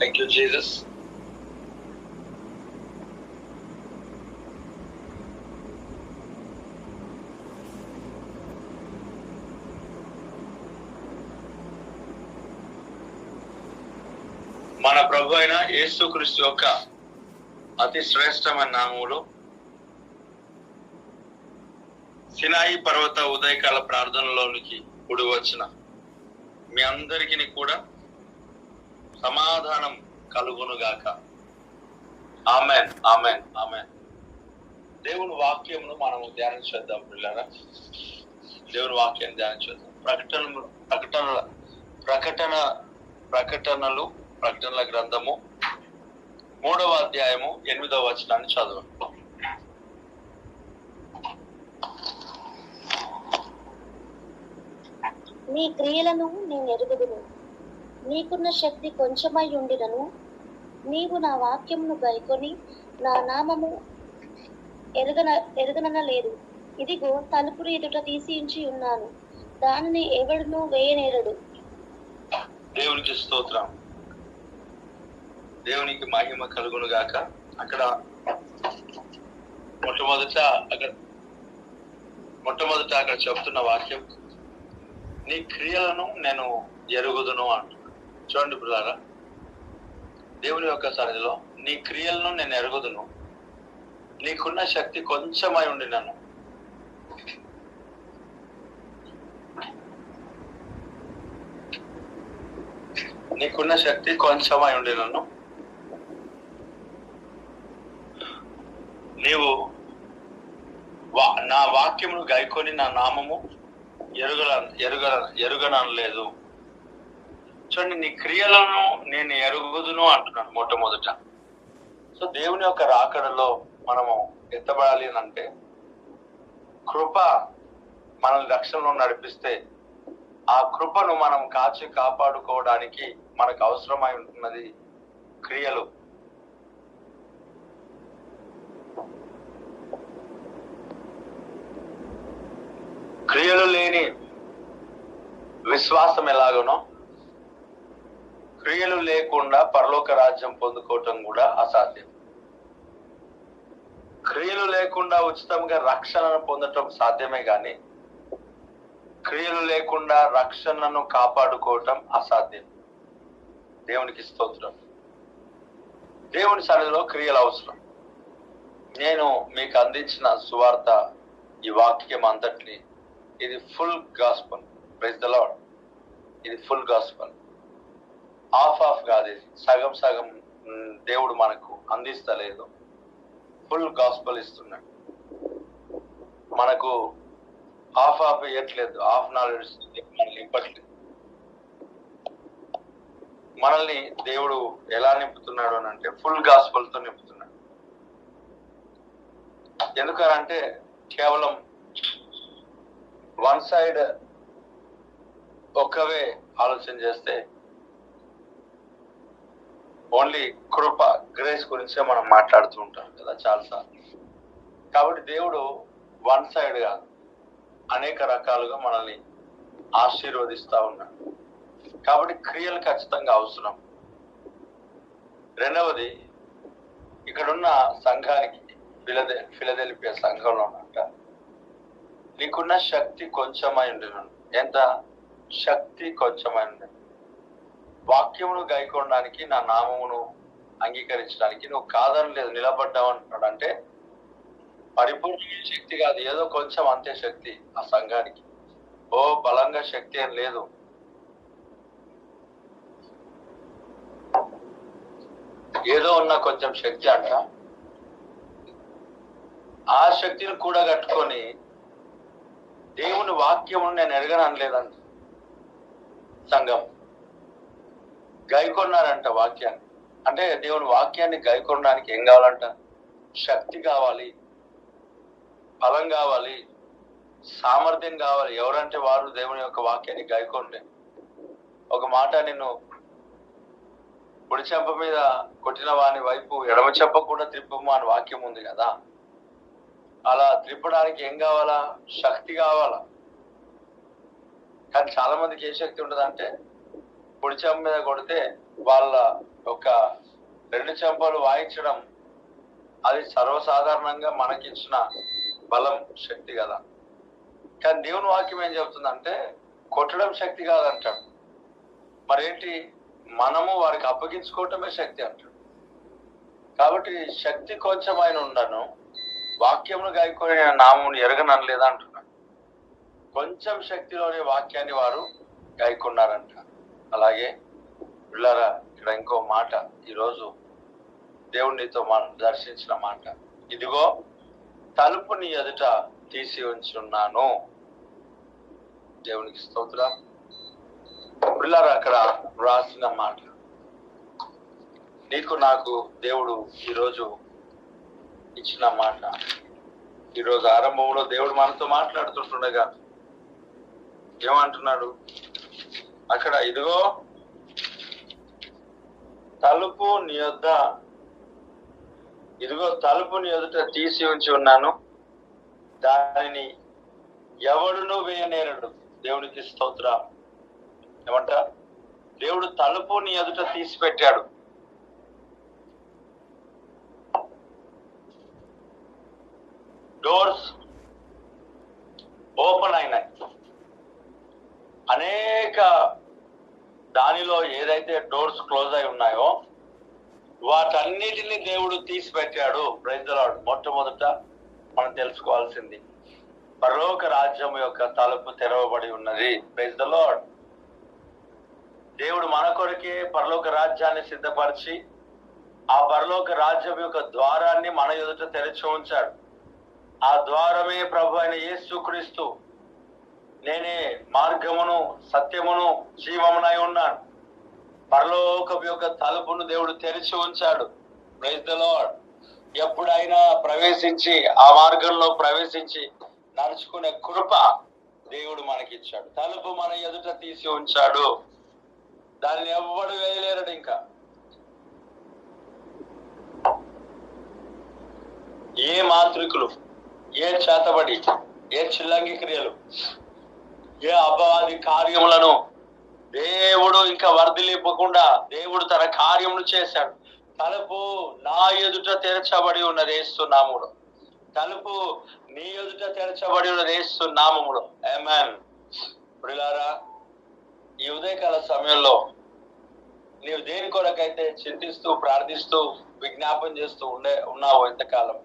Thank you, Jesus. మన ప్రభు అయిన యేసుక్రీస్తు యొక్క అతి శ్రేష్టమైన నామములో సినాయి పర్వత ఉదయకాల ప్రార్థనలోనికి కూడి వచ్చిన మీ అందరికీ కూడా సమాధానం కలుగునుగాక. Amen, amen, amen. దేవుని వాక్యమును మనము ధ్యానించేద్దాం పిల్లరా. దేవుని వాక్యాన్ని ధ్యానించేద్దాం. ప్రకటనల గ్రంథము 3వ అధ్యాయము 8వ వచనాన్ని చదవండి. నీ క్రియలను నేను ఎరుగుదును, నీకున్న శక్తి కొంచెమై ఉండినను నీవు నా వాక్యమును గైకొని నా నామము ఎరుగనలేదు. ఇదిగో తలుపులు ఎదుట తీసి ఉంచి ఉన్నాను, దానిని ఎవడును వేయనేరడు. దేవునికి స్తోత్రం, దేవునికి మహిమ కలుగును గాక. అక్కడ మొట్టమొదట అక్కడ చెప్తున్న వాక్యం, నీ క్రియలను నేను ఎరుగుదును అంటున్నాను. చూడండి పిల్లారా, దేవుని యొక్క సన్నిధిలో నీ క్రియలను నేను ఎరుగుదును, నీకున్న శక్తి కొంచెమై ఉండినను. నీకున్న శక్తి కొంచెమై ఉండినను నీవు నా వాక్యమును గైకొని నా నామము ఎరుగనలేదు. చూడండి, నీ క్రియలను నేను ఎరుగుదును అంటున్నాను మొట్టమొదట. సో దేవుని యొక్క రాకడలో మనము ఎత్తబడాలి అంటే కృప మనల్ని రక్షణలో నడిపిస్తే ఆ కృపను మనం కాపాడుకోవడానికి మనకు అవసరమై ఉంటున్నది క్రియలు. క్రియలు లేని విశ్వాసం ఎలాగనో క్రియలు లేకుండా పరలోక రాజ్యం పొందుకోవటం కూడా అసాధ్యం. క్రియలు లేకుండా ఉచితంగా రక్షణను పొందటం సాధ్యమే కానీ క్రియలు లేకుండా రక్షణను కాపాడుకోవటం అసాధ్యం. దేవునికి స్తోత్రం. దేవుని సన్నిధిలో క్రియలు అవసరం. నేను మీకు అందించిన సువార్త, ఈ వాక్యం అంతటిని, ఇది full gospel. Praise the lord. ఇది ఫుల్ గాస్పల్, ఆఫ్ కాదు. ఇది సగం దేవుడు మనకు అందిస్తలేదు, ఫుల్ గాస్పల్ ఇస్తున్నాడు. మనకు హాఫ్ ఇవ్వట్లేదు, హాఫ్ నాలెడ్జ్ మనల్ని ఇవ్వట్లేదు. మనల్ని దేవుడు ఎలా నింపుతున్నాడు అని అంటే ఫుల్ గాస్పల్ తో నింపుతున్నాడు. ఎందుకనంటే కేవలం వన్ సైడ్ ఒక్కవే ఆలోచన చేస్తే ఓన్లీ కృప, గ్రేస్ గురించే మనం మాట్లాడుతూ ఉంటాం కదా చాలాసార్లు. కాబట్టి దేవుడు వన్ సైడ్ కాదు, అనేక రకాలుగా మనల్ని ఆశీర్వదిస్తా ఉన్నాడు. కాబట్టి క్రియలు ఖచ్చితంగా అవసరం. రెండవది, ఇక్కడున్న సంఘానికి, ఫిలదెల్ఫియా సంఘంలో ఉన్నట్ట నీకున్న శక్తి కొంచెమై ఉండినను. ఎంత శక్తి కొంచెమై ఉండి, వాక్యమును గైకొనడానికి, నా నామమును అంగీకరించడానికి నువ్వు కాదని లేదు, నిలబడ్డావు అంటున్నాడు. అంటే పరిపూర్ణమైన శక్తి కాదు, ఏదో కొంచెం అంతే శక్తి. ఆ సంఘానికి ఓ బలంగా శక్తి అని లేదు. ఏదో ఉన్న కొంచెం శక్తి అంట. ఆ శక్తిని కూడా కట్టుకొని దేవుని వాక్యమును నేను ఎరగనలేదంట. సంఘం గైకొన్నారంట వాక్యాన్ని. అంటే దేవుని వాక్యాన్ని గైకొనడానికి ఏం కావాలంట? శక్తి కావాలి, బలం కావాలి, సామర్థ్యం కావాలి. ఎవరంటే వారు దేవుని యొక్క వాక్యాన్ని గైకొనలే. ఒక మాట, నిన్ను కుడి చెంప మీద కొట్టిన వాని వైపు ఎడమ చెంప కూడా త్రిప్పము అని వాక్యం ఉంది కదా. అలా త్రిప్పడానికి ఏం కావాలా? శక్తి కావాలా. కానీ చాలా మందికి ఏ శక్తి ఉండదంటే కుడి చెంప మీద కొడితే వాళ్ళ ఒక 2 చెంపలు వాయించడం అది సర్వసాధారణంగా మనకిచ్చిన బలం, శక్తి కదా. కానీ దేవుని వాక్యం ఏం చెప్తుందంటే కొట్టడం శక్తి కాదంటాడు. మరేంటి, మనము వారికి అప్పగించుకోవటమే శక్తి అంటాడు. కాబట్టి శక్తి కొంచెం ఆయన ఉండను, వాక్యమును గాయకొని నామమును ఎరగనలేదా అంటున్నాడు. కొంచెం శక్తిలోని వాక్యాన్ని వారు గాయకున్నారంట. అలాగే పిల్లరా, ఇక్కడ ఇంకో మాట, ఈరోజు దేవుడు నీతో దర్శించిన మాట, ఇదిగో తలుపు నీ ఎదుట తీసి ఉంచున్నాను. దేవునికి స్తోత్రం. పిల్లరా, అక్కడ రాసిన మాట నీకు నాకు దేవుడు ఈరోజు ఇచ్చిన మాట. ఈరోజు ఆరంభంలో దేవుడు మనతో మాట్లాడుతుంటుండగా ఏమంటున్నాడు అక్కడ, ఇదిగో తలుపు నీ ఎదుట తీసి ఉంచి ఉన్నాను, దానిని ఎవడును వేయనేరడు. దేవునికి స్తోత్రం. ఏమంట, దేవుడు తలుపు నీ ఎదుట తీసి పెట్టాడు. డోర్స్ ఓపెన్ అయినాయి. అనేక దానిలో ఏదైతే డోర్స్ క్లోజ్ అయి ఉన్నాయో వాటన్నిటిని దేవుడు తీసి పెట్టాడు. Praise the lord. మొట్టమొదట మనం తెలుసుకోవాల్సింది, పరలోక రాజ్యం యొక్క తలుపు తెరవబడి ఉన్నది. Praise the lord. దేవుడు మన కొరకే పరలోక రాజ్యాన్ని సిద్ధపరిచి ఆ పరలోక రాజ్యం యొక్క ద్వారాన్ని మన ఎదుట తెరిచి ఉంచాడు. ఆ ద్వారమే ప్రభు అయిన యేసుక్రీస్తు. నేనే మార్గమును, సత్యమును, జీవమునై ఉన్నాను. పరలోకం యొక్క తలుపును దేవుడు తెరిచి ఉంచాడు. Praise the lord. ఎప్పుడైనా ప్రవేశించి ఆ మార్గంలో ప్రవేశించి నడుచుకునే కృప దేవుడు మనకిచ్చాడు. తలుపు మన ఎదుట తీసి ఉంచాడు. దానిని ఎవ్వడు వేయలేరడు. ఇంకా ఏ మాంత్రికులు, ఏ చేతబడి, ఏ చిల్లంగి క్రియలు, ఏ అపవాది కార్యములను దేవుడు ఇంకా వర్ధిలింపకుండా దేవుడు తన కార్యమును చేశాడు. తలుపు నా ఎదుట తెరచబడి ఉన్నది యేసు నామములో. తలుపు నీ ఎదుట తెరచబడి ఉన్నది యేసు నామములో. ఆమేన్. ప్రియులారా, ఈ ఉదయకాల సమయంలో నీవు దేని కొరకైతే చింతిస్తూ, ప్రార్థిస్తూ, విజ్ఞాపన చేస్తూ ఉన్నావో ఇంతకాలం,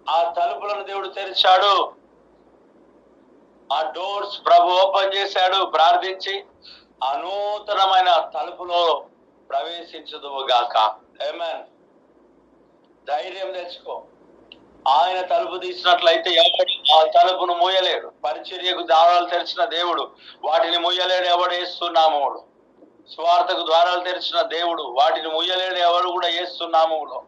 ఆ తలుపులను దేవుడు తెరిచాడు. ఆ డోర్స్ ప్రభు ఓపెన్ చేశాడు. ప్రార్థించి ఆ నూతనమైన తలుపులో ప్రవేశించదువుగాక. ఆమేన్. ధైర్యం తెచ్చుకో. ఆయన తలుపు తీసినట్లయితే ఎవడు ఆ తలుపును మూయలేడు. పరిచర్యకు ద్వారాలు తెరిచిన దేవుడు వాటిని మూయలేడు ఎవడు, యేసు నామములో. స్వార్థకు ద్వారాలు తెరిచిన దేవుడు వాటిని మూయలేడు ఎవరు కూడా, యేసు నామములో.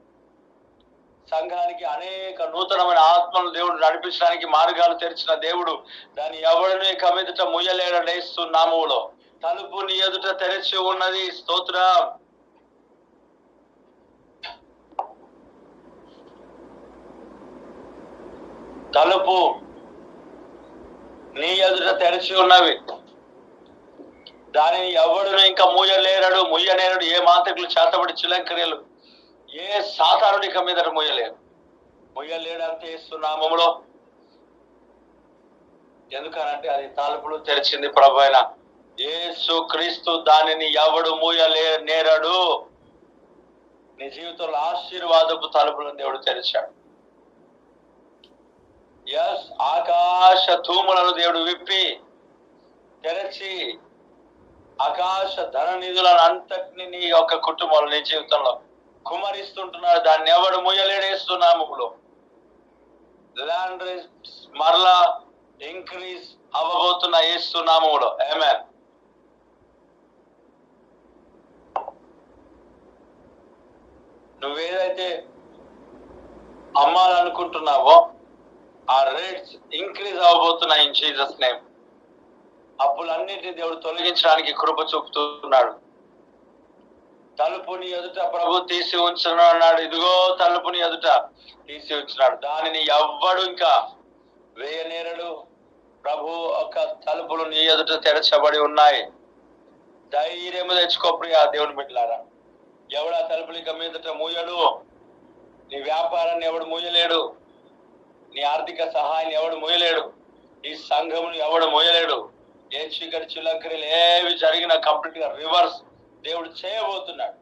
సంఘానికి అనేక నూతనమైన ఆత్మలు దేవుడు నడిపించడానికి మార్గాలు తెరిచిన దేవుడు దాన్ని ఎవరిని కమిదట ముయ్యలేడు, యేసు నామములో. తలుపు నీ ఎదుట తెరిచి ఉన్నది. స్తోత్రం. తలుపు నీ ఎదుట తెరిచి ఉన్నవి, దానిని ఎవడును ఇంకా ముయ్యనేరడు. ఏ మాంత్రికులు, చేతబడి, చిలంకరియలు, ఏ సాతానుడి మీదట ముయ్యలేడు అంటే యేసు నామములో. ఎందుకనంటే అది తలుపులు తెరిచింది ప్రభు అయిన యేసు క్రీస్తు. దానిని ఎవడు నేరడు. నీ జీవితంలో ఆశీర్వాదపు తలుపులను దేవుడు తెరిచాడు. ఆకాశ తూములను దేవుడు విప్పి తెరచి ఆకాశ ధన నిధులను అంతటిని నీ యొక్క కుటుంబంలో, నీ జీవితంలో కుమరిస్తుంటున్నాడు. దాన్ని ఎవడు ముయ్యలేడు యేసు నామములో. ల్యాండ్ రేట్స్ మరలా ఇంక్రీజ్ అవ్వబోతున్న యేసు నామములో. ఆమేన్. నువ్వేదైతే అమ్మాలనుకుంటున్నావో ఆ రేట్స్ ఇంక్రీజ్ అవ్వబోతున్నాయి ఇన్ జీసస్ నేమ్. అప్పులన్నిటిని దేవుడు తొలగించడానికి కృప చూపుతున్నాడు. తలుపుని ఎదుట ప్రభు తీసి ఉంచున్నాడు. ఇదిగో తలుపుని ఎదుట తీసి ఉంచున్నాడు, దానిని ఎవ్వడు ఇంకా వేయనేరడు. ప్రభు ఒక తలుపులు నీ ఎదుట తెరచబడి ఉన్నాయి. ధైర్యము తెచ్చుకో ప్రియా దేవుని బిడ్డలారా. ఎవడు ఆ తలుపులు ఇక మీదట మూయడు. నీ వ్యాపారాన్ని ఎవడు మూయలేడు. నీ ఆర్థిక సహాయాన్ని ఎవడు మూయలేడు. ఈ సంఘమును ఎవడు మూయలేడు. ఏ చీకటి చిలంకరీలు ఏవి జరిగినా కంప్లీట్ గా రివర్స్ దేవుడు చేయబోతున్నాడు.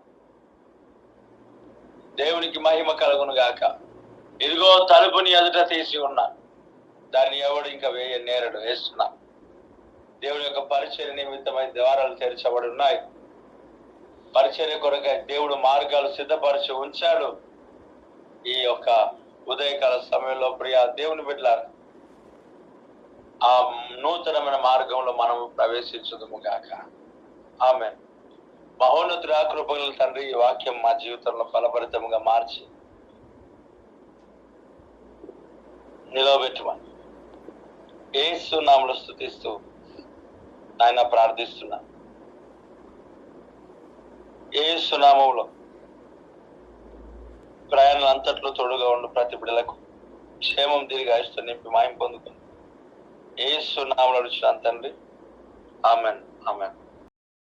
దేవునికి మహిమ కలుగును గాక. ఇదిగో తలుపుని ఎదుట తీసి ఉన్నాను, దాన్ని ఎవడు ఇంకా నేరడు. వేస్తున్నా. దేవుని యొక్క పరిచర్య నిమిత్తమై ద్వారాలు తెరచబడి ఉన్నాయి. పరిచర్య కొరకై దేవుడు మార్గాలు సిద్ధపరిచి ఉంచాడు. ఈ యొక్క ఉదయకాల సమయంలో ప్రియ దేవుని బిడ్డలారా, ఆ నూతనమైన మార్గంలో మనము ప్రవేశించుదుము గాక. ఆమేన్. మహోన్నతుడా, కృపగల తండ్రి, ఈ వాక్యం మా జీవితంలో ఫలభరితంగా మార్చి నిలవబెట్టమని యేసు నామములో స్తుతిస్తూ ఆయన ప్రార్థిస్తున్నా. యేసు నామములో ప్రయాణాలు అంతట్లో తోడుగా ఉండు. ప్రతి బిడ్డలకు క్షేమం దీర్ఘాయుష్తో నింపి మాయం పొందుతుంది. యేసు నామములో అడుగుచున్నాను తండ్రి. ఆమేన్. ఆమేన్.